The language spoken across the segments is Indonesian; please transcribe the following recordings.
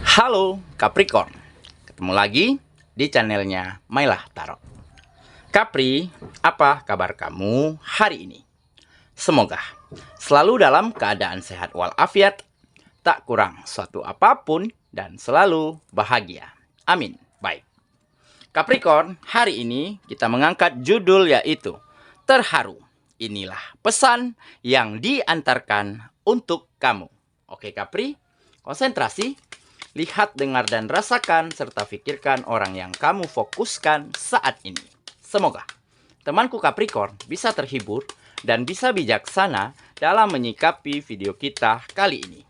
Halo Capricorn, ketemu lagi di channelnya Mailah Tarot. Capri, apa kabar kamu hari ini? Semoga selalu dalam keadaan sehat walafiat, tak kurang suatu apapun, dan selalu bahagia. Amin. Baik, Capricorn, hari ini kita mengangkat judul yaitu Terharu. Inilah pesan yang diantarkan untuk kamu. Oke Capri, konsentrasi. Lihat, dengar, dan rasakan, serta pikirkan orang yang kamu fokuskan saat ini. Semoga temanku Capricorn bisa terhibur dan bisa bijaksana dalam menyikapi video kita kali ini.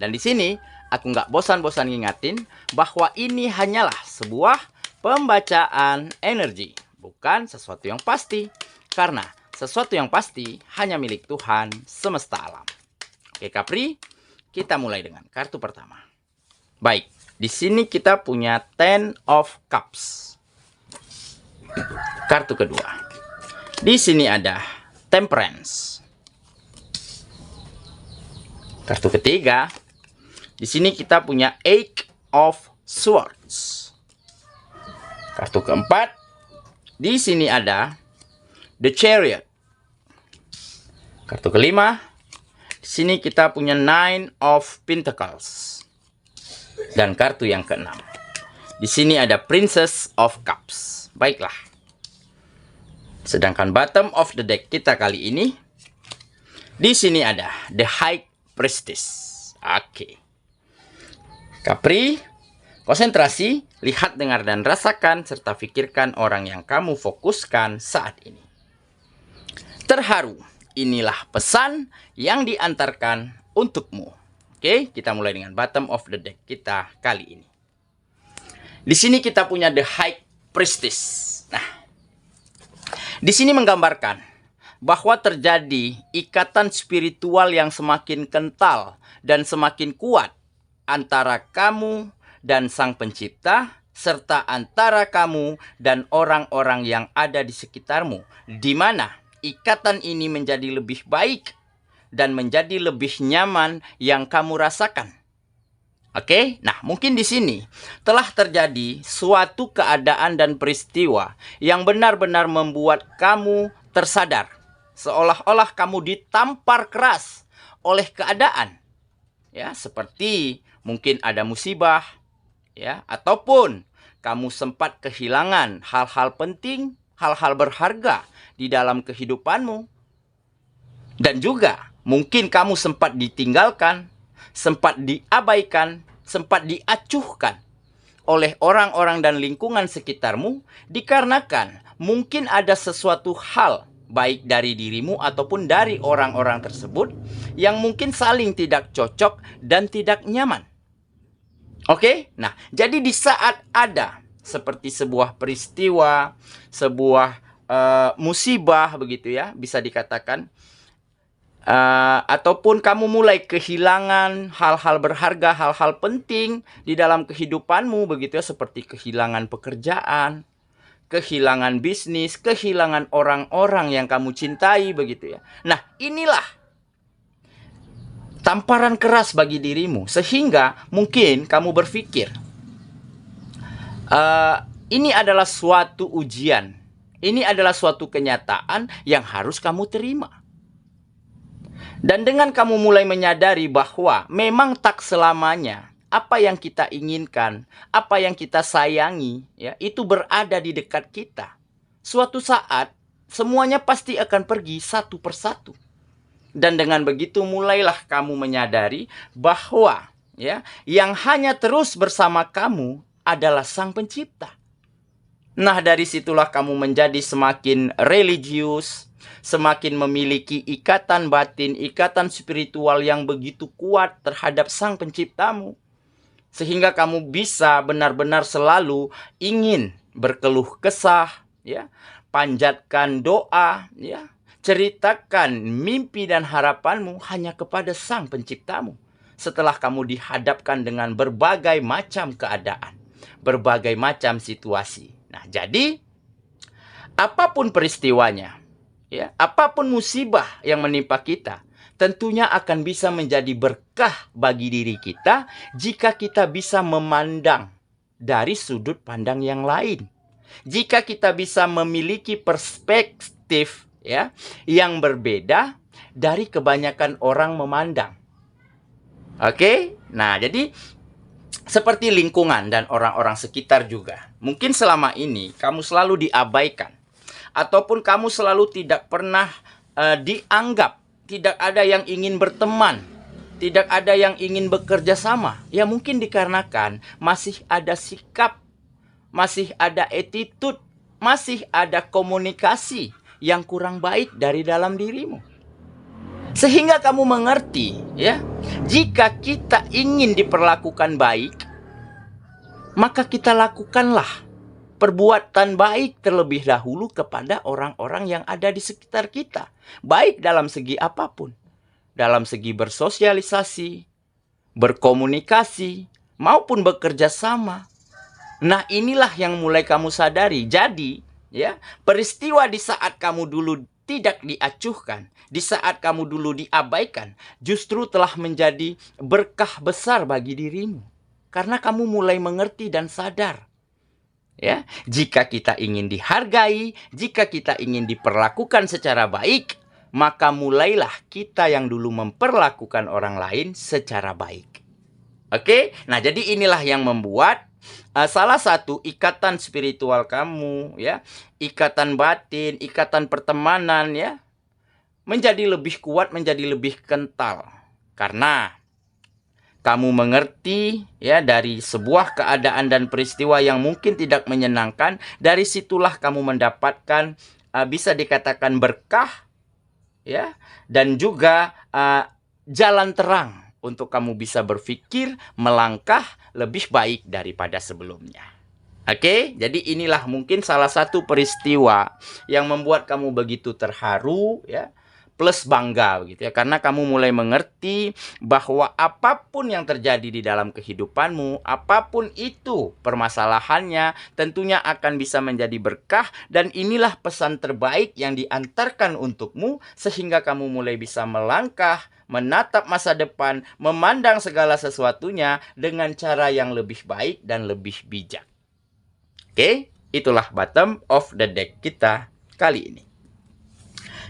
Dan di sini, aku nggak bosan-bosan ngingatin bahwa ini hanyalah sebuah pembacaan energi, bukan sesuatu yang pasti. Karena sesuatu yang pasti hanya milik Tuhan semesta alam. Oke Capri, kita mulai dengan kartu pertama. Baik, di sini kita punya Ten of Cups. Kartu kedua. Di sini ada Temperance. Kartu ketiga. Di sini kita punya Eight of Swords. Kartu keempat. Di sini ada The Chariot. Kartu kelima. Di sini kita punya Nine of Pentacles. Dan kartu yang keenam. Di sini ada Princess of Cups. Baiklah. Sedangkan bottom of the deck kita kali ini, di sini ada The High Priestess. Oke. Capri, konsentrasi, lihat, dengar, dan rasakan, serta pikirkan orang yang kamu fokuskan saat ini. Terharu, inilah pesan yang diantarkan untukmu. Oke, kita mulai dengan bottom of the deck kita kali ini. Di sini kita punya The High Priestess. Nah, di sini menggambarkan bahwa terjadi ikatan spiritual yang semakin kental dan semakin kuat antara kamu dan Sang Pencipta, serta antara kamu dan orang-orang yang ada di sekitarmu, di mana ikatan ini menjadi lebih baik dan menjadi lebih nyaman yang kamu rasakan. Oke, nah mungkin di sini telah terjadi suatu keadaan dan peristiwa yang benar-benar membuat kamu tersadar, seolah-olah kamu ditampar keras oleh keadaan. Ya, seperti mungkin ada musibah, ya, ataupun kamu sempat kehilangan hal-hal penting, hal-hal berharga di dalam kehidupanmu. Dan juga mungkin kamu sempat ditinggalkan, sempat diabaikan, sempat diacuhkan oleh orang-orang dan lingkungan sekitarmu, dikarenakan mungkin ada sesuatu hal baik dari dirimu ataupun dari orang-orang tersebut yang mungkin saling tidak cocok dan tidak nyaman. Oke? Nah, jadi di saat ada seperti sebuah peristiwa, sebuah musibah begitu ya, bisa dikatakan, ataupun kamu mulai kehilangan hal-hal berharga, hal-hal penting di dalam kehidupanmu begitu ya, seperti kehilangan pekerjaan, kehilangan bisnis, kehilangan orang-orang yang kamu cintai begitu ya. Nah, inilah tamparan keras bagi dirimu, sehingga mungkin kamu berpikir, ini adalah suatu ujian, ini adalah suatu kenyataan yang harus kamu terima. Dan dengan kamu mulai menyadari bahwa memang tak selamanya apa yang kita inginkan, apa yang kita sayangi, ya, itu berada di dekat kita. Suatu saat semuanya pasti akan pergi satu persatu. Dan dengan begitu mulailah kamu menyadari bahwa ya, yang hanya terus bersama kamu adalah Sang Pencipta. Nah, dari situlah kamu menjadi semakin religius, semakin memiliki ikatan batin, ikatan spiritual yang begitu kuat terhadap Sang Penciptamu. Sehingga kamu bisa benar-benar selalu ingin berkeluh kesah, ya, panjatkan doa, ya, ceritakan mimpi dan harapanmu hanya kepada Sang Penciptamu. Setelah kamu dihadapkan dengan berbagai macam keadaan, berbagai macam situasi. Nah, jadi apapun peristiwanya, ya, apapun musibah yang menimpa kita, tentunya akan bisa menjadi berkah bagi diri kita jika kita bisa memandang dari sudut pandang yang lain. Jika kita bisa memiliki perspektif ya yang berbeda dari kebanyakan orang memandang. Oke? Nah, jadi seperti lingkungan dan orang-orang sekitar juga. Mungkin selama ini kamu selalu diabaikan ataupun kamu selalu tidak pernah dianggap. Tidak ada yang ingin berteman, tidak ada yang ingin bekerja sama. Ya mungkin dikarenakan masih ada sikap, masih ada attitude, masih ada komunikasi yang kurang baik dari dalam dirimu. Sehingga kamu mengerti, ya, jika kita ingin diperlakukan baik, maka kita lakukanlah perbuatan baik terlebih dahulu kepada orang-orang yang ada di sekitar kita. Baik dalam segi apapun. Dalam segi bersosialisasi, berkomunikasi, maupun bekerja sama. Nah, inilah yang mulai kamu sadari. Jadi, ya, peristiwa di saat kamu dulu tidak diacuhkan, di saat kamu dulu diabaikan, justru telah menjadi berkah besar bagi dirimu. Karena kamu mulai mengerti dan sadar. Ya, jika kita ingin dihargai, jika kita ingin diperlakukan secara baik, maka mulailah kita yang dulu memperlakukan orang lain secara baik. Oke? Nah, jadi inilah yang membuat salah satu ikatan spiritual kamu, ya, ikatan batin, ikatan pertemanan, ya, menjadi lebih kuat, menjadi lebih kental. Karena kamu mengerti, ya, dari sebuah keadaan dan peristiwa yang mungkin tidak menyenangkan, dari situlah kamu mendapatkan bisa dikatakan berkah, ya, dan juga jalan terang untuk kamu bisa berpikir, melangkah lebih baik daripada sebelumnya. Oke, jadi inilah mungkin salah satu peristiwa yang membuat kamu begitu terharu, ya, plus bangga begitu ya, karena kamu mulai mengerti bahwa apapun yang terjadi di dalam kehidupanmu, apapun itu permasalahannya, tentunya akan bisa menjadi berkah, dan inilah pesan terbaik yang diantarkan untukmu sehingga kamu mulai bisa melangkah, menatap masa depan, memandang segala sesuatunya dengan cara yang lebih baik dan lebih bijak. Oke, itulah bottom of the deck kita kali ini.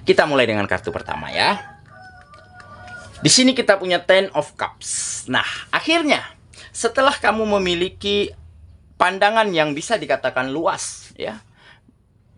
Kita mulai dengan kartu pertama ya. Di sini kita punya Ten of Cups. Nah, akhirnya setelah kamu memiliki pandangan yang bisa dikatakan luas ya,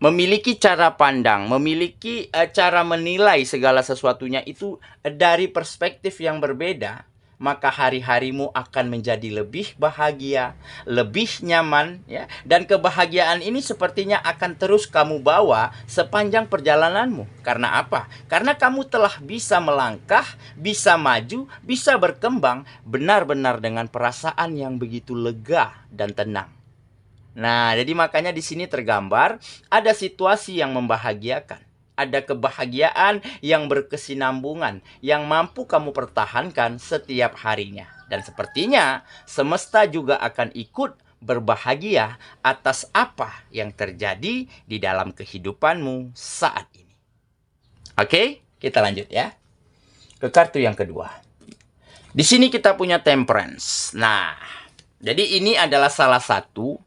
memiliki cara pandang, memiliki cara menilai segala sesuatunya itu dari perspektif yang berbeda, maka hari-harimu akan menjadi lebih bahagia, lebih nyaman, ya. Dan kebahagiaan ini sepertinya akan terus kamu bawa sepanjang perjalananmu. Karena apa? Karena kamu telah bisa melangkah, bisa maju, bisa berkembang benar-benar dengan perasaan yang begitu lega dan tenang. Nah, jadi makanya di sini tergambar ada situasi yang membahagiakan. Ada kebahagiaan yang berkesinambungan, yang mampu kamu pertahankan setiap harinya. Dan sepertinya semesta juga akan ikut berbahagia atas apa yang terjadi di dalam kehidupanmu saat ini. Oke, kita lanjut ya. Ke kartu yang kedua. Di sini kita punya Temperance. Nah, jadi ini adalah salah satu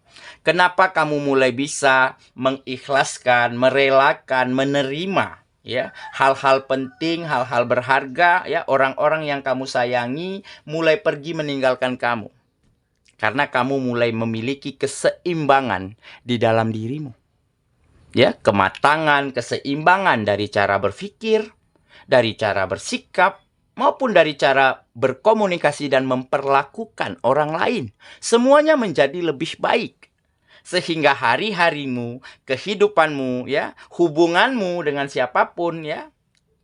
kenapa kamu mulai bisa mengikhlaskan, merelakan, menerima ya hal-hal penting, hal-hal berharga ya, orang-orang yang kamu sayangi mulai pergi meninggalkan kamu. Karena kamu mulai memiliki keseimbangan di dalam dirimu. Ya, kematangan, keseimbangan dari cara berpikir, dari cara bersikap, maupun dari cara berkomunikasi dan memperlakukan orang lain. Semuanya menjadi lebih baik. Sehingga hari-harimu, kehidupanmu, ya, hubunganmu dengan siapapun, ya,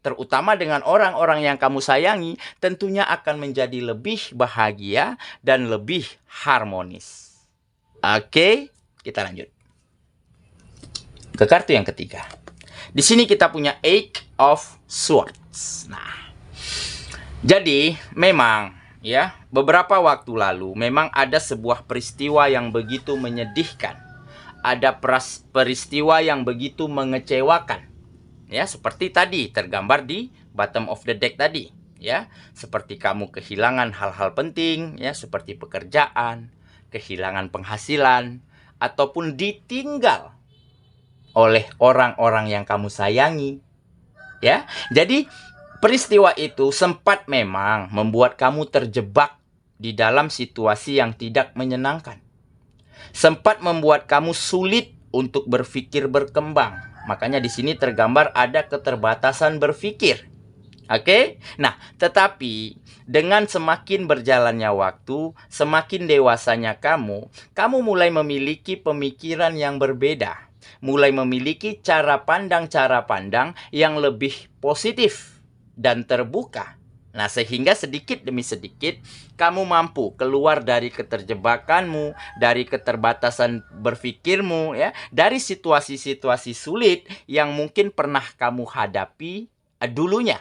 terutama dengan orang-orang yang kamu sayangi, tentunya akan menjadi lebih bahagia dan lebih harmonis. Oke, kita lanjut ke kartu yang ketiga. Di sini kita punya Eight of Swords. Nah, jadi memang ya, beberapa waktu lalu memang ada sebuah peristiwa yang begitu menyedihkan. Ada peristiwa yang begitu mengecewakan. Ya, seperti tadi tergambar di bottom of the deck tadi, ya. Seperti kamu kehilangan hal-hal penting, ya, seperti pekerjaan, kehilangan penghasilan, ataupun ditinggal oleh orang-orang yang kamu sayangi, ya. Jadi peristiwa itu sempat memang membuat kamu terjebak di dalam situasi yang tidak menyenangkan. Sempat membuat kamu sulit untuk berpikir berkembang. Makanya di sini tergambar ada keterbatasan berpikir. Oke? Nah, tetapi dengan semakin berjalannya waktu, semakin dewasanya kamu mulai memiliki pemikiran yang berbeda. Mulai memiliki cara pandang yang lebih positif dan terbuka. Nah, sehingga sedikit demi sedikit kamu mampu keluar dari keterjebakanmu, dari keterbatasan berpikirmu, ya, dari situasi-situasi sulit yang mungkin pernah kamu hadapi dulunya.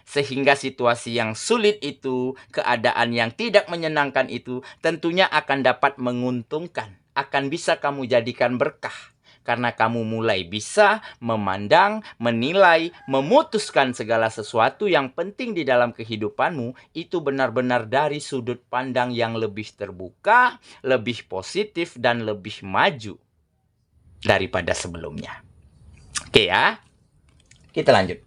Sehingga situasi yang sulit itu, keadaan yang tidak menyenangkan itu tentunya akan dapat menguntungkan, akan bisa kamu jadikan berkah. Karena kamu mulai bisa memandang, menilai, memutuskan segala sesuatu yang penting di dalam kehidupanmu itu benar-benar dari sudut pandang yang lebih terbuka, lebih positif, dan lebih maju daripada sebelumnya. Oke ya, kita lanjut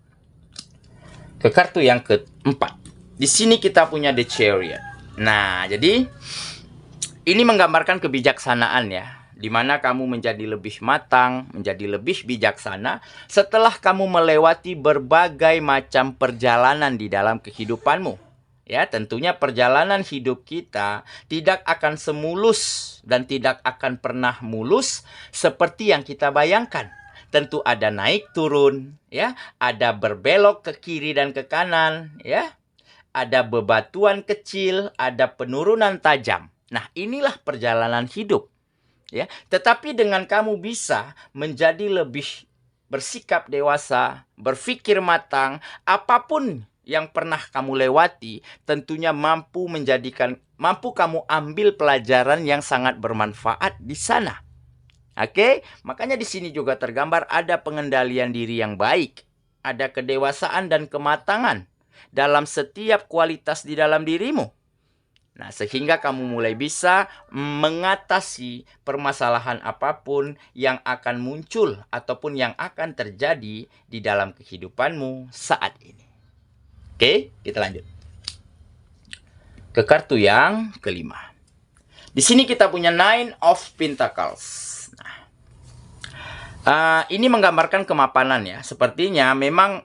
ke kartu yang keempat. Di sini kita punya The Chariot. Nah, jadi ini menggambarkan kebijaksanaan ya, di mana kamu menjadi lebih matang, menjadi lebih bijaksana setelah kamu melewati berbagai macam perjalanan di dalam kehidupanmu. Ya, tentunya perjalanan hidup kita tidak akan semulus dan tidak akan pernah mulus seperti yang kita bayangkan. Tentu ada naik turun, ya, ada berbelok ke kiri dan ke kanan, ya. Ada bebatuan kecil, ada penurunan tajam. Nah, inilah perjalanan hidup. Ya, tetapi dengan kamu bisa menjadi lebih bersikap dewasa, berpikir matang, apapun yang pernah kamu lewati, tentunya mampu kamu ambil pelajaran yang sangat bermanfaat di sana. Oke, makanya di sini juga tergambar ada pengendalian diri yang baik, ada kedewasaan dan kematangan dalam setiap kualitas di dalam dirimu. Nah, sehingga kamu mulai bisa mengatasi permasalahan apapun yang akan muncul ataupun yang akan terjadi di dalam kehidupanmu saat ini. Oke, kita lanjut ke kartu yang kelima. Di sini kita punya Nine of Pentacles. Nah, ini menggambarkan kemapanan ya. Sepertinya memang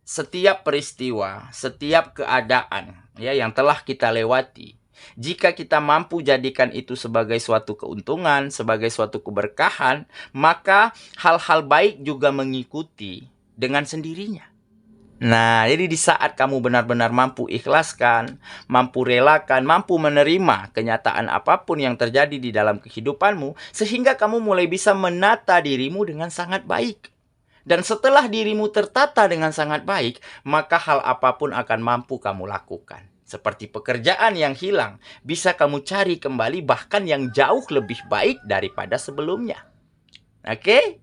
setiap peristiwa, setiap keadaan ya yang telah kita lewati, jika kita mampu jadikan itu sebagai suatu keuntungan, sebagai suatu keberkahan, maka hal-hal baik juga mengikuti dengan sendirinya. Nah, jadi di saat kamu benar-benar mampu ikhlaskan, mampu relakan, mampu menerima kenyataan apapun yang terjadi di dalam kehidupanmu, sehingga kamu mulai bisa menata dirimu dengan sangat baik. Dan setelah dirimu tertata dengan sangat baik, maka hal apapun akan mampu kamu lakukan. Seperti pekerjaan yang hilang, bisa kamu cari kembali bahkan yang jauh lebih baik daripada sebelumnya. Oke?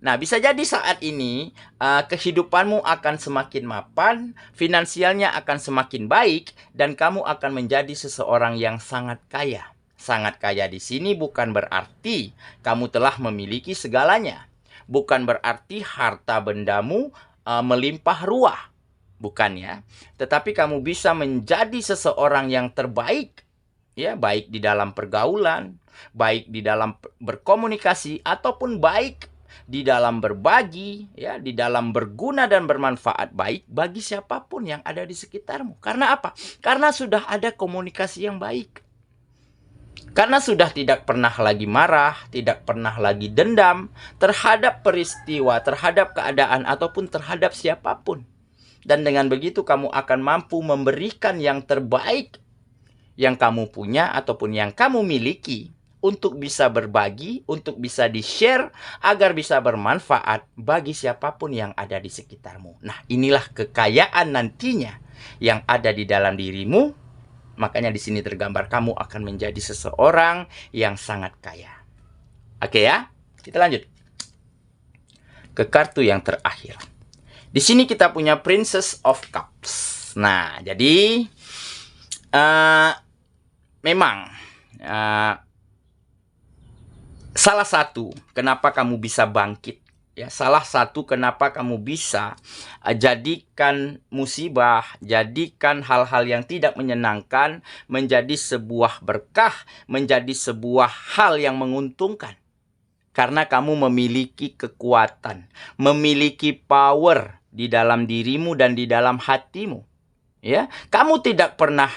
Nah, bisa jadi saat ini kehidupanmu akan semakin mapan, finansialnya akan semakin baik, dan kamu akan menjadi seseorang yang sangat kaya. Sangat kaya di sini bukan berarti kamu telah memiliki segalanya. Bukan berarti harta bendamu melimpah ruah. Bukan ya. Tetapi kamu bisa menjadi seseorang yang terbaik. Ya, baik di dalam pergaulan, baik di dalam berkomunikasi, ataupun baik di dalam berbagi, ya, di dalam berguna dan bermanfaat baik bagi siapapun yang ada di sekitarmu. Karena apa? Karena sudah ada komunikasi yang baik. Karena sudah tidak pernah lagi marah, tidak pernah lagi dendam terhadap peristiwa, terhadap keadaan, ataupun terhadap siapapun. Dan dengan begitu kamu akan mampu memberikan yang terbaik yang kamu punya ataupun yang kamu miliki untuk bisa berbagi, untuk bisa di-share, agar bisa bermanfaat bagi siapapun yang ada di sekitarmu. Nah, inilah kekayaan nantinya yang ada di dalam dirimu. Makanya di sini tergambar kamu akan menjadi seseorang yang sangat kaya. Oke ya, kita lanjut ke kartu yang terakhir. Di sini kita punya Princess of Cups. Nah, jadi memang salah satu kenapa kamu bisa bangkit, ya, salah satu kenapa kamu bisa jadikan musibah, jadikan hal-hal yang tidak menyenangkan menjadi sebuah berkah, menjadi sebuah hal yang menguntungkan. Karena kamu memiliki kekuatan, memiliki power di dalam dirimu dan di dalam hatimu. Ya, kamu tidak pernah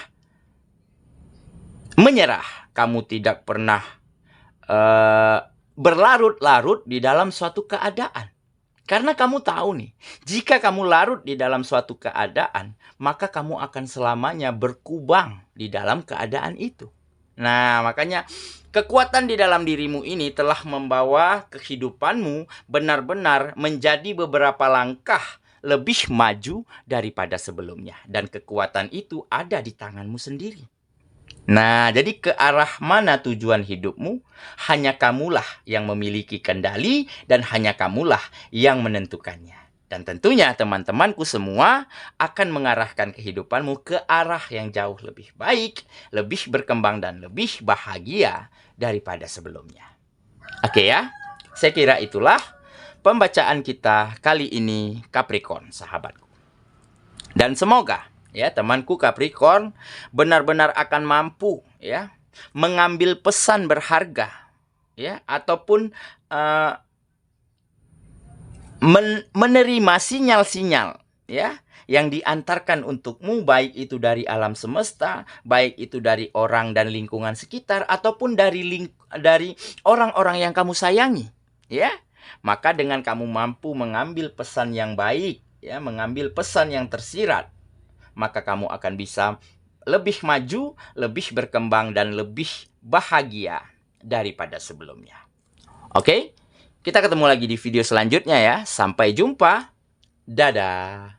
menyerah, kamu tidak pernah berlarut-larut di dalam suatu keadaan. Karena kamu tahu nih, jika kamu larut di dalam suatu keadaan, maka kamu akan selamanya berkubang di dalam keadaan itu. Nah, makanya kekuatan di dalam dirimu ini telah membawa kehidupanmu benar-benar menjadi beberapa langkah lebih maju daripada sebelumnya. Dan kekuatan itu ada di tanganmu sendiri. Nah, jadi ke arah mana tujuan hidupmu? Hanya kamulah yang memiliki kendali dan hanya kamulah yang menentukannya. Dan tentunya teman-temanku semua akan mengarahkan kehidupanmu ke arah yang jauh lebih baik, lebih berkembang dan lebih bahagia daripada sebelumnya. Oke ya, saya kira itulah pembacaan kita kali ini Capricorn, sahabatku. Dan semoga ya temanku Capricorn benar-benar akan mampu ya mengambil pesan berharga ya ataupun menerima sinyal-sinyal ya yang diantarkan untukmu, baik itu dari alam semesta, baik itu dari orang dan lingkungan sekitar ataupun dari orang-orang yang kamu sayangi ya. Maka dengan kamu mampu mengambil pesan yang baik ya, mengambil pesan yang tersirat, maka kamu akan bisa lebih maju, lebih berkembang dan lebih bahagia daripada sebelumnya. Oke? Kita ketemu lagi di video selanjutnya ya. Sampai jumpa. Dadah.